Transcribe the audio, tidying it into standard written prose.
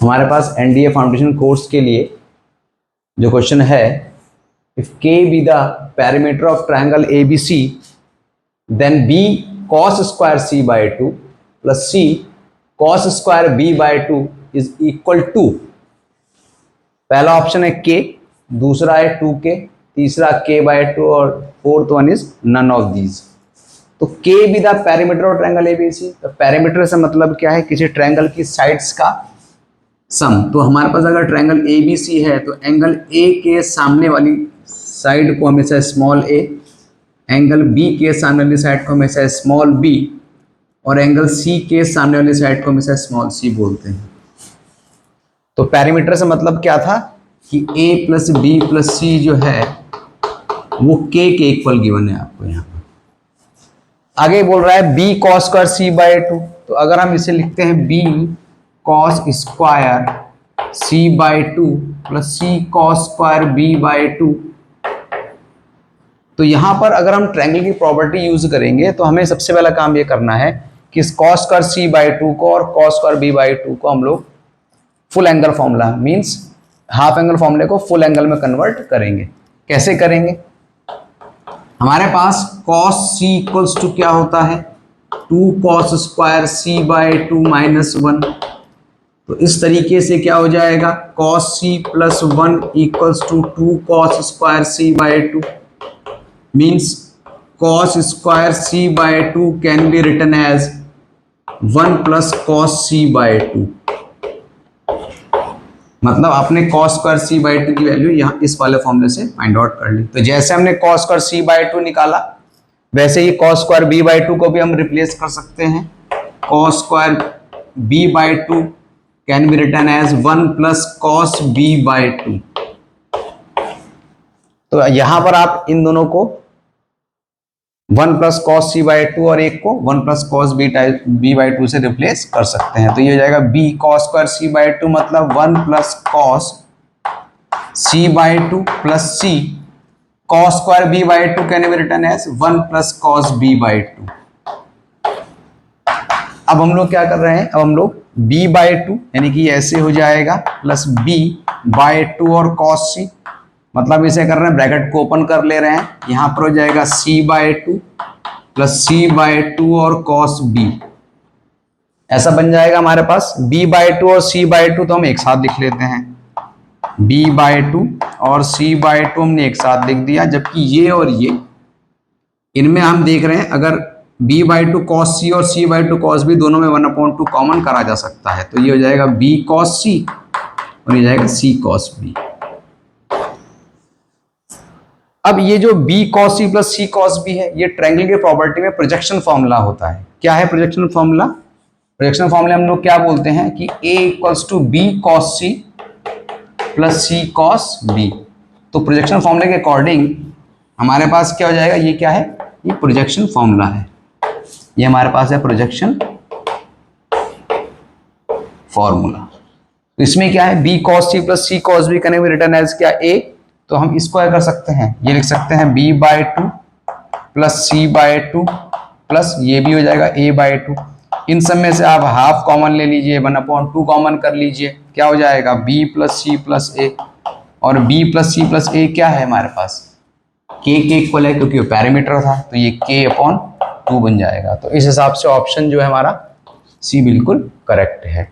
हमारे पास NDA foundation course के लिए जो क्वेश्चन है, if k be the parameter of triangle A B C then B cos square C by 2 plus C cos square B by 2 is equal to, पहला option है के, दूसरा है 2k, तीसरा k बाय 2 और fourth one is none of these. तो k be the parameter of triangle ABC, तो parameter से मतलब क्या है, किसी ट्रायंगल की साइड्स का सम। तो हमारे पास अगर ट्रायंगल एबीसी है तो एंगल ए के सामने वाली साइड को हमेशा स्मॉल ए, एंगल बी के सामने वाली साइड को हमेशा स्मॉल बी, और एंगल सी के सामने वाली साइड को हमेशा स्मॉल सी बोलते हैं। तो पैरामीटर से मतलब क्या था कि a प्लस बी प्लस सी जो है वो k के इक्वल गिवन है आपको यहाँ पर। आगे बोल रहा है b cos square C by 2, तो अगर हम इसे लिखते हैं b cos square C by 2 plus C cos square B by 2, तो यहां पर अगर हम ट्रायंगल की प्रॉपर्टी यूज करेंगे तो हमें सबसे पहला काम ये करना है कि इस कॉस स्क्वायर सी बाय 2 को और कॉस स्क्वायर बी बाय 2 को हम लोग full angle formula means half angle फॉर्मूले को फुल एंगल में कन्वर्ट करेंगे। कैसे करेंगे? हमारे पास कॉस सी इक्वल्स टू क्या होता है, 2 cos square C by 2 minus 1। तो इस तरीके से क्या हो जाएगा, cos C plus 1 equals to 2 cos square C by 2 means cos square C by 2 can be written as 1 plus cos C by 2। मतलब आपने कॉस स्क्वायर सी बाय 2 की वैल्यू यहाँ इस वाले फॉर्मूले से फाइंड आउट कर ली। तो जैसे हमने कॉस स्क्वायर सी बाय 2 निकाला, वैसे ही कॉस स्क्वायर बी बाय 2 को भी हम रिप्लेस कर सकते हैं। Cos square B by 2 can be written as 1 plus cos B by 2। तो यहां पर आप इन दोनों को 1 प्लस कॉस सी बाय 2 और एक को 1 प्लस कॉस बी बाय 2 से रिप्लेस कर सकते हैं। तो ये हो जाएगा B cos square C by 2 मतलब 1 plus cos C by 2 plus C cos square B by 2 can be written as 1 plus cos B by 2। अब हम लोग क्या कर रहे हैं, अब हम लोग b बाय 2 यानी कि ऐसे हो जाएगा प्लस b बाय 2 और कॉस सी, मतलब इसे कर रहे हैं ब्रैकेट को ओपन कर ले रहे हैं, यहां पर हो जाएगा c by 2 plus c by 2 और कॉस b। ऐसा बन जाएगा हमारे पास b बाय 2 और c बाय 2 तो हम एक साथ लिख लेते हैं, b बाय 2 और c बाय 2 हमने एक साथ लिख दिया। जबकि ये और ये इनमें हम देख रहे हैं अगर b बाय 2 कॉस सी और c बाय 2 कॉस बी दोनों में 1/2 कॉमन करा जा सकता है। तो ये हो जाएगा b कॉस सी और ये जाएगा c कॉस बी। अब ये जो b cos c plus c cos b है, ये ट्रायंगल के प्रॉपर्टी में प्रोजेक्शन फॉर्मूला होता है। क्या है प्रोजेक्शन फॉर्मूला? प्रोजेक्शन फॉर्मूला हम लोग क्या बोलते हैं कि a equals to b cos c plus c cos b। तो प्रोजेक्शन फॉर्मूले के अकॉर्डिंग हमारे पास क्या हो जाएगा, ये क्या है, ये प्रोजेक्शन फॉर्मूला है। ये हमारे पास है प्रोजेक्शन फॉर्मूला। तो इसमें क्या है, b cos c plus c cos b can be written as क्या, a। तो हम इसको क्या कर सकते हैं, ये लिख सकते हैं b by 2 plus c by 2 plus ये भी हो जाएगा a बाय 2। इन सब में से आप हाफ कॉमन ले लीजिए, 1/2 कॉमन कर लीजिए, क्या हो जाएगा b plus c plus a। और b plus c plus a क्या है हमारे पास, k के इक्वल है क्योंकि वो पैरामीटर था, तो ये k/2 बन जाएगा। तो इस हिसाब से ऑप्शन जो है हमारा c बिल्कुल करेक्ट है।